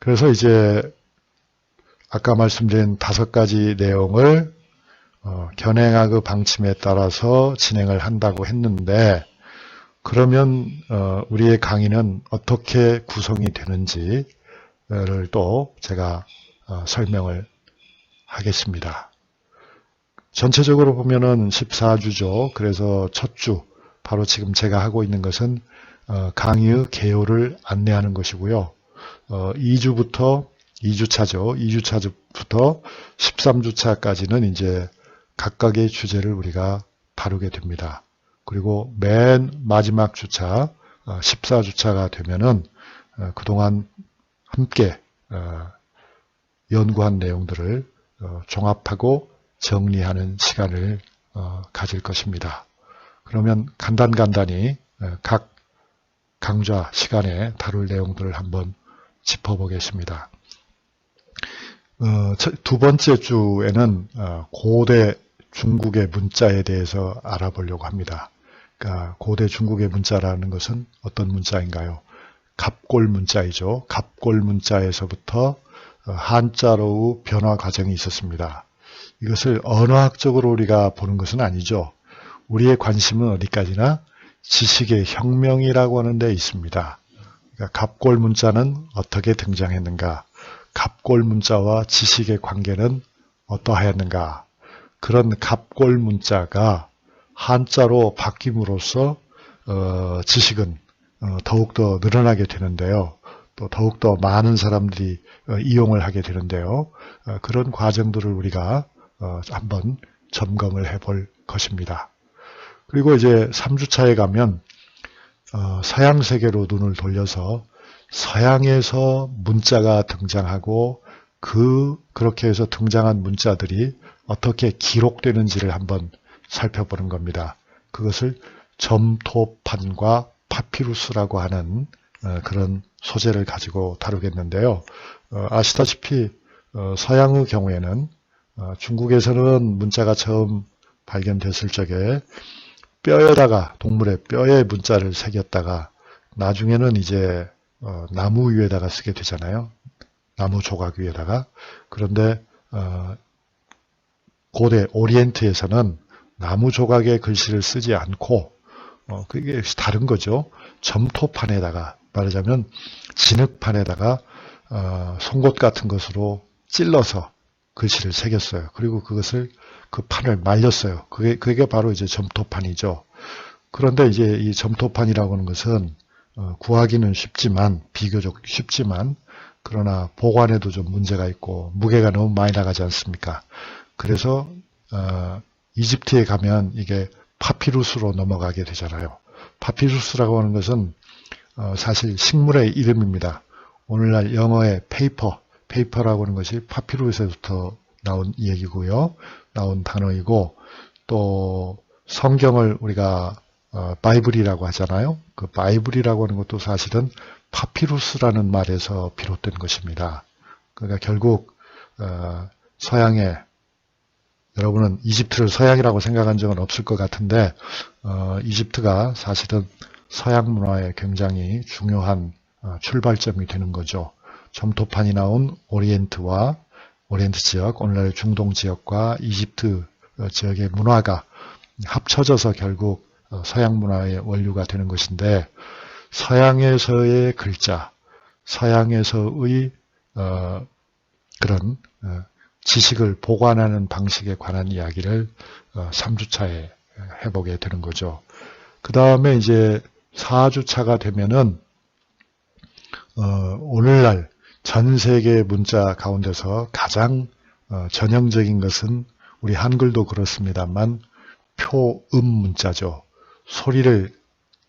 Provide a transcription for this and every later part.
그래서 이제 아까 말씀드린 5가지 내용을 견행하그 방침에 따라서 진행을 한다고 했는데, 그러면 우리의 강의는 어떻게 구성이 되는지를 또 제가 설명을 하겠습니다. 전체적으로 보면은 14주죠. 그래서 첫 주, 바로 지금 제가 하고 있는 것은 강의의 개요를 안내하는 것이고요. 2주부터 2주차죠. 2주차부터 13주차까지는 이제 각각의 주제를 우리가 다루게 됩니다. 그리고 맨 마지막 주차, 14주차가 되면은 그동안 함께 연구한 내용들을 종합하고 정리하는 시간을 가질 것입니다. 그러면 간단히 각 강좌 시간에 다룰 내용들을 한번 짚어보겠습니다. 두 번째 주에는 고대 중국의 문자에 대해서 알아보려고 합니다. 그러니까 고대 중국의 문자라는 것은 어떤 문자인가요? 갑골 문자이죠. 갑골 문자에서부터 한자로의 변화 과정이 있었습니다. 이것을 언어학적으로 우리가 보는 것은 아니죠. 우리의 관심은 어디까지나 지식의 혁명이라고 하는 데 있습니다. 그러니까 갑골 문자는 어떻게 등장했는가? 갑골 문자와 지식의 관계는 어떠하였는가? 그런 갑골 문자가 한자로 바뀜으로써 지식은 더욱더 늘어나게 되는데요. 또 더욱더 많은 사람들이 이용을 하게 되는데요. 그런 과정들을 우리가 한번 점검을 해볼 것입니다. 그리고 이제 3주차에 가면 서양 세계로 눈을 돌려서 서양에서 문자가 등장하고 그렇게 해서 등장한 문자들이 어떻게 기록되는지를 한번 살펴보는 겁니다. 그것을 점토판과 파피루스라고 하는 그런 소재를 가지고 다루겠는데요. 아시다시피 서양의 경우에는 중국에서는 문자가 처음 발견됐을 적에 뼈에다가 동물의 뼈에 문자를 새겼다가 나중에는 이제 나무 위에다가 쓰게 되잖아요. 나무 조각 위에다가. 그런데 고대 오리엔트에서는 나무 조각에 글씨를 쓰지 않고 그게 다른 거죠. 점토판에다가, 말하자면 진흙판에다가 송곳 같은 것으로 찔러서 글씨를 새겼어요. 그리고 그 판을 말렸어요. 그게 바로 이제 점토판이죠. 그런데 이제 이 점토판이라고 하는 것은 구하기는 쉽지만, 비교적 쉽지만, 그러나 보관에도 좀 문제가 있고 무게가 너무 많이 나가지 않습니까? 그래서 이집트에 가면 이게 파피루스로 넘어가게 되잖아요. 파피루스라고 하는 것은 사실 식물의 이름입니다. 오늘날 영어의 페이퍼라고 하는 것이 파피루스에서부터 나온 얘기고요. 나온 단어이고, 또 성경을 우리가 바이블이라고 하잖아요. 그 바이블이라고 하는 것도 사실은 파피루스라는 말에서 비롯된 것입니다. 그러니까 결국 서양에, 여러분은 이집트를 서양이라고 생각한 적은 없을 것 같은데 이집트가 사실은 서양 문화의 굉장히 중요한 출발점이 되는 거죠. 점토판이 나온 오리엔트 지역, 오늘날 중동 지역과 이집트 지역의 문화가 합쳐져서 결국 서양 문화의 원류가 되는 것인데, 서양에서의 글자, 서양에서의 그런 지식을 보관하는 방식에 관한 이야기를 3주차에 해보게 되는 거죠. 그 다음에 이제 4주차가 되면은 오늘날 전 세계 문자 가운데서 가장 전형적인 것은 우리 한글도 그렇습니다만 표음 문자죠. 소리를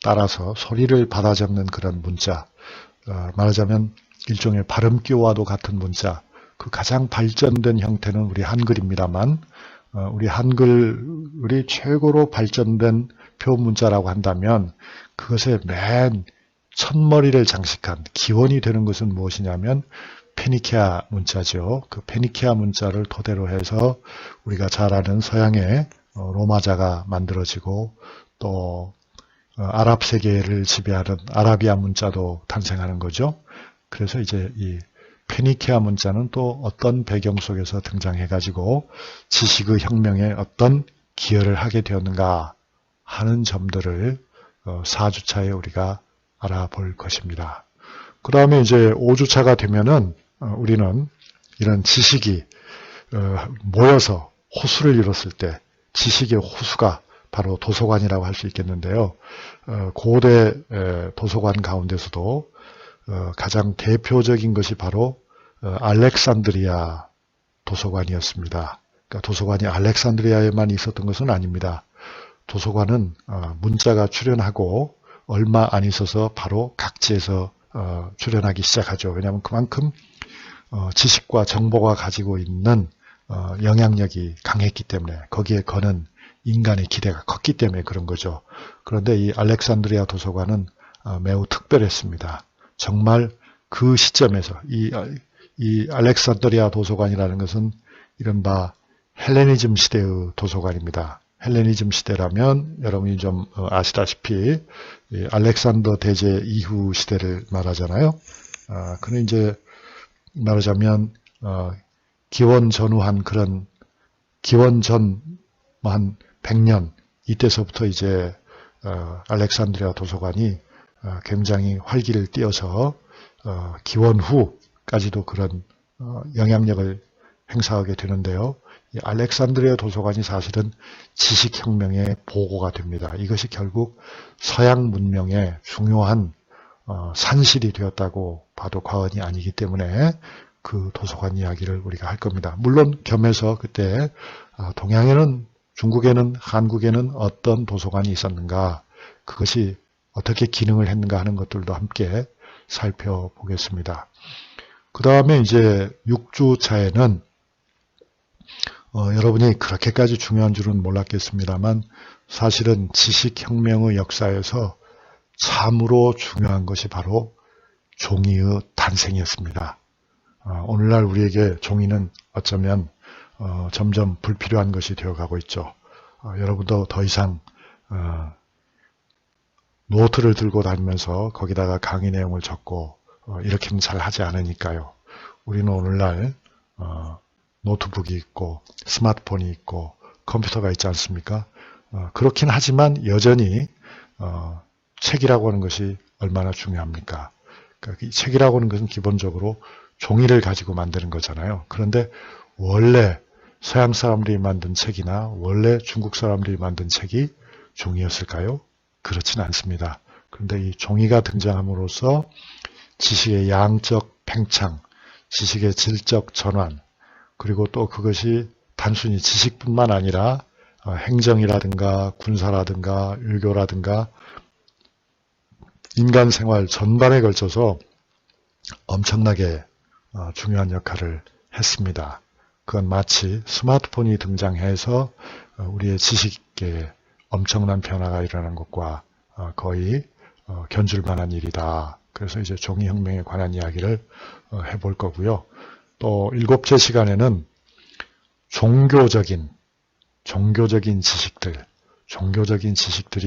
따라서 소리를 받아 적는 그런 문자, 말하자면 일종의 발음기와도 같은 문자, 그 가장 발전된 형태는 우리 한글입니다만 우리 한글이 최고로 발전된 표문자라고 한다면 그것의 맨 첫머리를 장식한 기원이 되는 것은 무엇이냐면 페니케아 문자죠. 그 페니케아 문자를 토대로 해서 우리가 잘 아는 서양의 로마자가 만들어지고, 또 아랍 세계를 지배하는 아라비아 문자도 탄생하는 거죠. 그래서 이제 이 페니케아 문자는 또 어떤 배경 속에서 등장해가지고 지식의 혁명에 어떤 기여를 하게 되었는가 하는 점들을 4주차에 우리가 알아볼 것입니다. 그 다음에 이제 5주차가 되면은 우리는 이런 지식이 모여서 호수를 이뤘을 때 지식의 호수가 바로 도서관이라고 할 수 있겠는데요. 고대 도서관 가운데서도 가장 대표적인 것이 바로 알렉산드리아 도서관이었습니다. 그러니까 도서관이 알렉산드리아에만 있었던 것은 아닙니다. 도서관은 문자가 출현하고 얼마 안 있어서 바로 각지에서 출현하기 시작하죠. 왜냐하면 그만큼 지식과 정보가 가지고 있는 영향력이 강했기 때문에 거기에 거는 인간의 기대가 컸기 때문에 그런 거죠. 그런데 이 알렉산드리아 도서관은 매우 특별했습니다. 정말 그 시점에서 이 알렉산드리아 도서관이라는 것은 이른바 헬레니즘 시대의 도서관입니다. 헬레니즘 시대라면 여러분이 좀 아시다시피 알렉산더 대제 이후 시대를 말하잖아요. 그는 이제 말하자면 기원 전후한 그런 기원 전 한 100년 이때서부터 이제 알렉산드리아 도서관이 굉장히 활기를 띠어서 기원 후까지도 그런 영향력을 행사하게 되는데요. 이 알렉산드리아 도서관이 사실은 지식혁명의 보고가 됩니다. 이것이 결국 서양 문명의 중요한 산실이 되었다고 봐도 과언이 아니기 때문에 그 도서관 이야기를 우리가 할 겁니다. 물론 겸해서 그때 동양에는 중국에는 한국에는 어떤 도서관이 있었는가 그것이 어떻게 기능을 했는가 하는 것들도 함께 살펴보겠습니다. 그 다음에 이제 6주차에는 여러분이 그렇게까지 중요한 줄은 몰랐겠습니다만 사실은 지식혁명의 역사에서 참으로 중요한 것이 바로 종이의 탄생이었습니다. 오늘날 우리에게 종이는 어쩌면 점점 불필요한 것이 되어가고 있죠. 여러분도 더 이상 노트를 들고 다니면서 거기다가 강의 내용을 적고 이렇게는 잘 하지 않으니까요. 우리는 오늘날 노트북이 있고 스마트폰이 있고 컴퓨터가 있지 않습니까? 그렇긴 하지만 여전히 책이라고 하는 것이 얼마나 중요합니까? 그러니까 이 책이라고 하는 것은 기본적으로 종이를 가지고 만드는 거잖아요. 그런데 원래 서양 사람들이 만든 책이나 원래 중국 사람들이 만든 책이 종이였을까요? 그렇진 않습니다. 그런데 이 종이가 등장함으로써 지식의 양적 팽창, 지식의 질적 전환, 그리고 또 그것이 단순히 지식뿐만 아니라 행정이라든가 군사라든가 유교라든가 인간 생활 전반에 걸쳐서 엄청나게 중요한 역할을 했습니다. 그건 마치 스마트폰이 등장해서 우리의 지식계에 엄청난 변화가 일어난 것과 거의 견줄 만한 일이다. 그래서 이제 종이혁명에 관한 이야기를 해볼 거고요. 또 7째 시간에는 종교적인 지식들이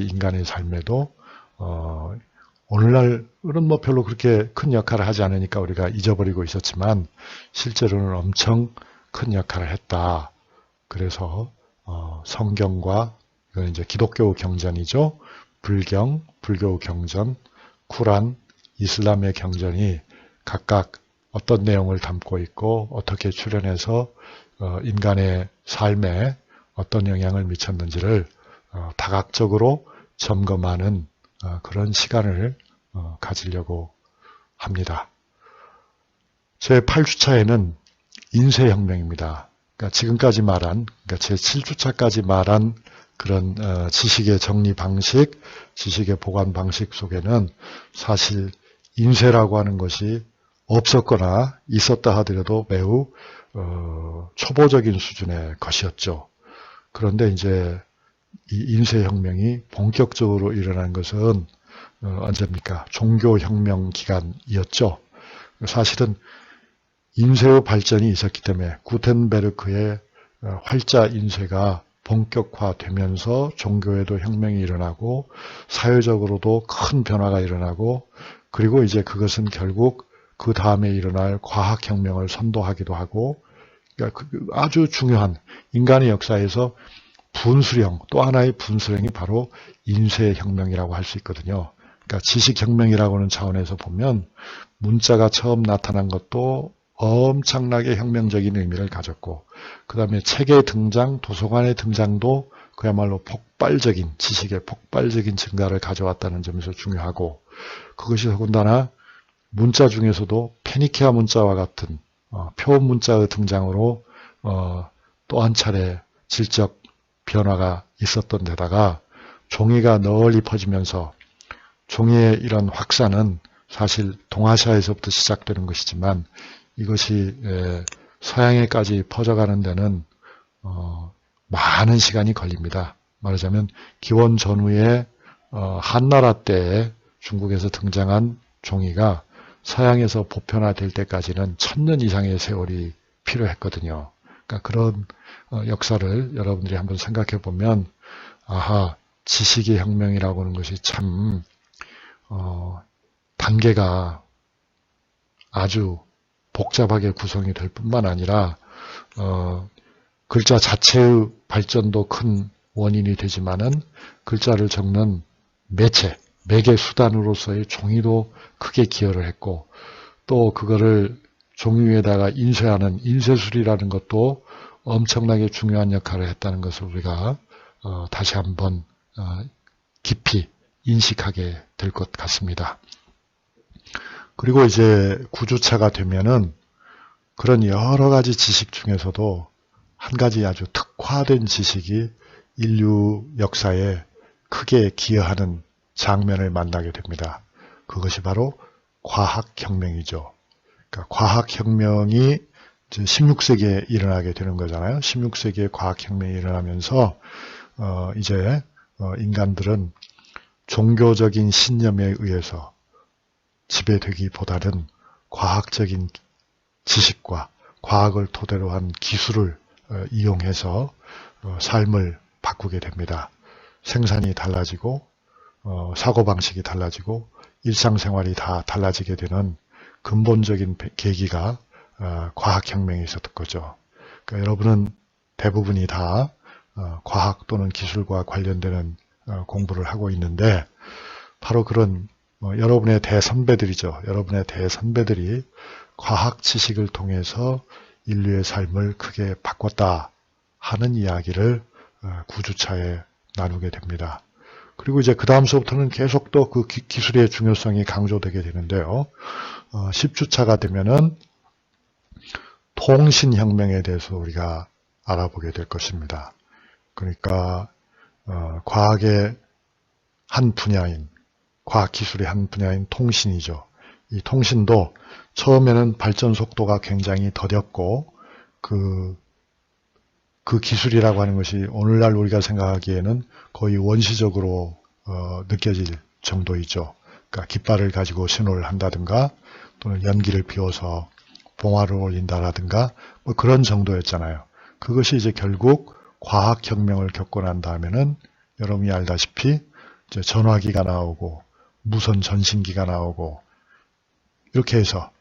인간의 삶에도 오늘날은 뭐 별로 그렇게 큰 역할을 하지 않으니까 우리가 잊어버리고 있었지만 실제로는 엄청 큰 역할을 했다. 그래서 성경과 이건 이제 기독교 경전이죠. 불교 경전, 쿠란, 이슬람의 경전이 각각 어떤 내용을 담고 있고 어떻게 출현해서 인간의 삶에 어떤 영향을 미쳤는지를 다각적으로 점검하는 그런 시간을 가지려고 합니다. 제 8주차에는 인쇄혁명입니다. 그러니까 지금까지 말한, 그러니까 제 7주차까지 말한 그런 지식의 정리 방식, 지식의 보관 방식 속에는 사실 인쇄라고 하는 것이 없었거나 있었다 하더라도 매우 초보적인 수준의 것이었죠. 그런데 이제 이 인쇄혁명이 본격적으로 일어난 것은 언제입니까? 종교혁명 기간이었죠. 사실은 인쇄의 발전이 있었기 때문에 구텐베르크의 활자 인쇄가 본격화되면서 종교에도 혁명이 일어나고 사회적으로도 큰 변화가 일어나고 그리고 이제 그것은 결국 그 다음에 일어날 과학혁명을 선도하기도 하고, 그러니까 아주 중요한 인간의 역사에서 분수령, 또 하나의 분수령이 바로 인쇄혁명이라고 할 수 있거든요. 그러니까 지식혁명이라고 하는 차원에서 보면 문자가 처음 나타난 것도 엄청나게 혁명적인 의미를 가졌고, 그 다음에 책의 등장, 도서관의 등장도 그야말로 폭발적인, 지식의 폭발적인 증가를 가져왔다는 점에서 중요하고, 그것이 더군다나 문자 중에서도 페니키아 문자와 같은 표음 문자의 등장으로 또 한 차례 질적 변화가 있었던 데다가 종이가 널리 퍼지면서, 종이의 이런 확산은 사실 동아시아에서부터 시작되는 것이지만 이것이 서양에까지 퍼져가는 데는 많은 시간이 걸립니다. 말하자면 기원 전후에 한나라 때에 중국에서 등장한 종이가 서양에서 보편화될 때까지는 1000년 이상의 세월이 필요했거든요. 그러니까 그런 역사를 여러분들이 한번 생각해 보면, 아하, 지식의 혁명이라고 하는 것이 참 단계가 아주 복잡하게 구성이 될 뿐만 아니라 글자 자체의 발전도 큰 원인이 되지만은 글자를 적는 매개 수단으로서의 종이도 크게 기여를 했고, 또 그거를 종이 위에다가 인쇄하는 인쇄술이라는 것도 엄청나게 중요한 역할을 했다는 것을 우리가 다시 한번 깊이 인식하게 될 것 같습니다. 그리고 이제 구주차가 되면은 그런 여러 가지 지식 중에서도 한 가지 아주 특화된 지식이 인류 역사에 크게 기여하는 장면을 만나게 됩니다. 그것이 바로 과학혁명이죠. 그러니까 과학혁명이 16세기에 일어나게 되는 거잖아요. 16세기에 과학혁명이 일어나면서 이제 인간들은 종교적인 신념에 의해서 지배되기보다는 과학적인 지식과 과학을 토대로 한 기술을 이용해서 삶을 바꾸게 됩니다. 생산이 달라지고 사고방식이 달라지고 일상생활이 다 달라지게 되는 근본적인 계기가 과학혁명이 있었던 거죠. 그러니까 여러분은 대부분이 다 과학 또는 기술과 관련되는 공부를 하고 있는데, 바로 그런 여러분의 대선배들이죠. 여러분의 대선배들이 과학 지식을 통해서 인류의 삶을 크게 바꿨다 하는 이야기를 9주차에 나누게 됩니다. 그리고 이제 그 다음서부터는 계속 또 그 기술의 중요성이 강조되게 되는데요. 10주차가 되면은 통신혁명에 대해서 우리가 알아보게 될 것입니다. 그러니까 과학의 한 분야인, 과학기술의 한 분야인 통신이죠. 이 통신도 처음에는 발전 속도가 굉장히 더뎠고, 그 기술이라고 하는 것이 오늘날 우리가 생각하기에는 거의 원시적으로 느껴질 정도이죠. 그러니까 깃발을 가지고 신호를 한다든가, 또는 연기를 피워서 봉화를 올린다라든가, 뭐 그런 정도였잖아요. 그것이 이제 결국 과학혁명을 겪고 난 다음에는 여러분이 알다시피 이제 전화기가 나오고 무선 전신기가 나오고 이렇게 해서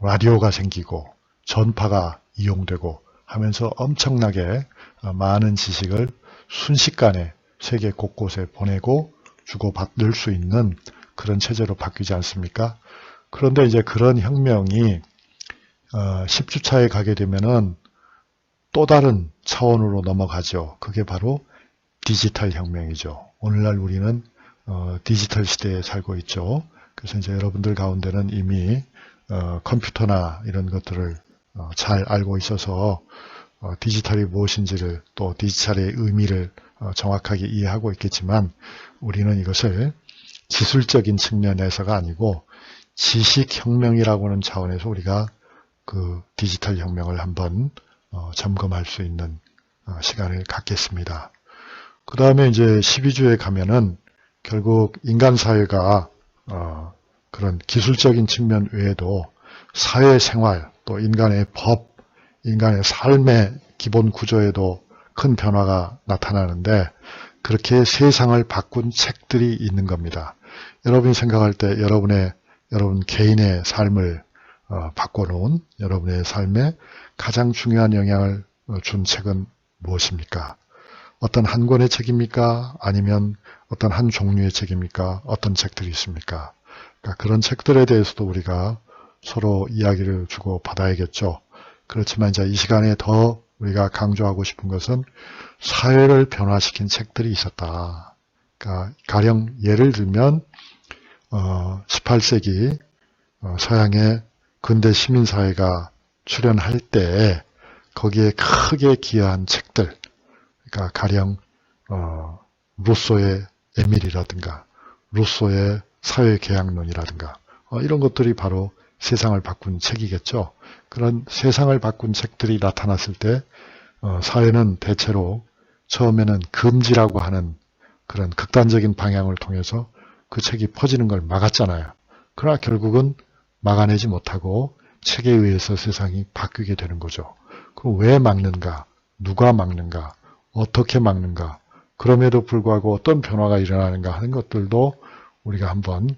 라디오가 생기고 전파가 이용되고 하면서 엄청나게 많은 지식을 순식간에 세계 곳곳에 보내고 주고받을 수 있는 그런 체제로 바뀌지 않습니까? 그런데 이제 그런 혁명이 10주차에 가게 되면은 또 다른 차원으로 넘어가죠. 그게 바로 디지털 혁명이죠. 오늘날 우리는 디지털 시대에 살고 있죠. 그래서 이제 여러분들 가운데는 이미 컴퓨터나 이런 것들을 잘 알고 있어서 디지털이 무엇인지를, 또 디지털의 의미를 정확하게 이해하고 있겠지만, 우리는 이것을 기술적인 측면에서가 아니고 지식혁명이라고 하는 차원에서 우리가 그 디지털 혁명을 한번 점검할 수 있는 시간을 갖겠습니다. 그 다음에 이제 12주에 가면은 결국 인간 사회가 그런 기술적인 측면 외에도 사회생활, 또 인간의 법, 인간의 삶의 기본 구조에도 큰 변화가 나타나는데, 그렇게 세상을 바꾼 책들이 있는 겁니다. 여러분이 생각할 때 여러분 개인의 삶을 바꿔놓은 여러분의 삶에 가장 중요한 영향을 준 책은 무엇입니까? 어떤 한 권의 책입니까? 아니면 어떤 한 종류의 책입니까? 어떤 책들이 있습니까? 그러니까 그런 책들에 대해서도 우리가 서로 이야기를 주고 받아야겠죠. 그렇지만 이제 이 시간에 더 우리가 강조하고 싶은 것은 사회를 변화시킨 책들이 있었다. 그러니까 가령 예를 들면 18세기 서양의 근대 시민사회가 출현할 때 거기에 크게 기여한 책들, 그러니까 가령 루소의 에밀이라든가 루소의 사회계약론이라든가 이런 것들이 바로 세상을 바꾼 책이겠죠. 그런 세상을 바꾼 책들이 나타났을 때 사회는 대체로 처음에는 금지라고 하는 그런 극단적인 방향을 통해서 그 책이 퍼지는 걸 막았잖아요. 그러나 결국은 막아내지 못하고 책에 의해서 세상이 바뀌게 되는 거죠. 그럼 왜 막는가? 누가 막는가? 어떻게 막는가? 그럼에도 불구하고 어떤 변화가 일어나는가 하는 것들도 우리가 한번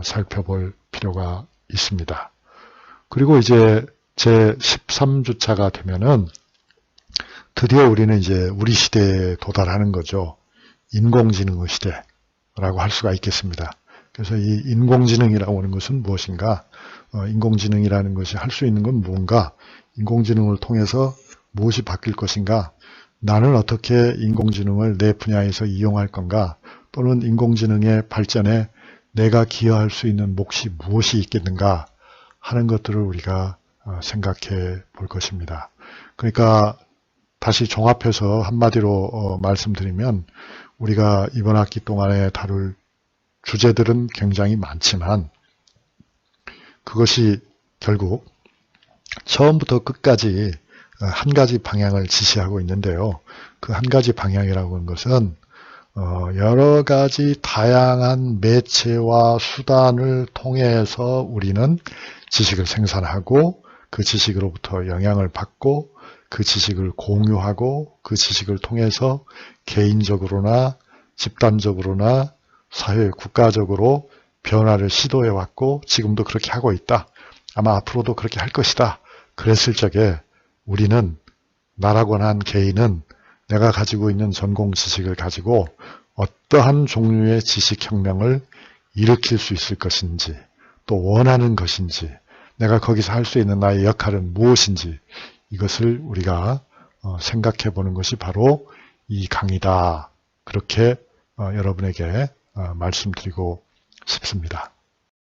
살펴볼 필요가 있습니다. 그리고 이제 제 13주차가 되면은 드디어 우리는 이제 우리 시대에 도달하는 거죠. 인공지능의 시대라고 할 수가 있겠습니다. 그래서 이 인공지능이라고 하는 것은 무엇인가? 인공지능이라는 것이 할 수 있는 건 무언가? 인공지능을 통해서 무엇이 바뀔 것인가? 나는 어떻게 인공지능을 내 분야에서 이용할 건가? 또는 인공지능의 발전에 내가 기여할 수 있는 몫이 무엇이 있겠는가? 하는 것들을 우리가 생각해 볼 것입니다. 그러니까 다시 종합해서 한마디로 말씀드리면 우리가 이번 학기 동안에 다룰 주제들은 굉장히 많지만 그것이 결국 처음부터 끝까지 한 가지 방향을 지시하고 있는데요. 그 한 가지 방향이라고 하는 것은 여러 가지 다양한 매체와 수단을 통해서 우리는 지식을 생산하고 그 지식으로부터 영향을 받고 그 지식을 공유하고 그 지식을 통해서 개인적으로나 집단적으로나 사회, 국가적으로 변화를 시도해 왔고 지금도 그렇게 하고 있다. 아마 앞으로도 그렇게 할 것이다. 그랬을 적에 우리는 나라고 한 개인은 내가 가지고 있는 전공 지식을 가지고 어떠한 종류의 지식혁명을 일으킬 수 있을 것인지 또 원하는 것인지 내가 거기서 할 수 있는 나의 역할은 무엇인지 이것을 우리가 생각해 보는 것이 바로 이 강의다. 그렇게 여러분에게 말씀드리고 싶습니다.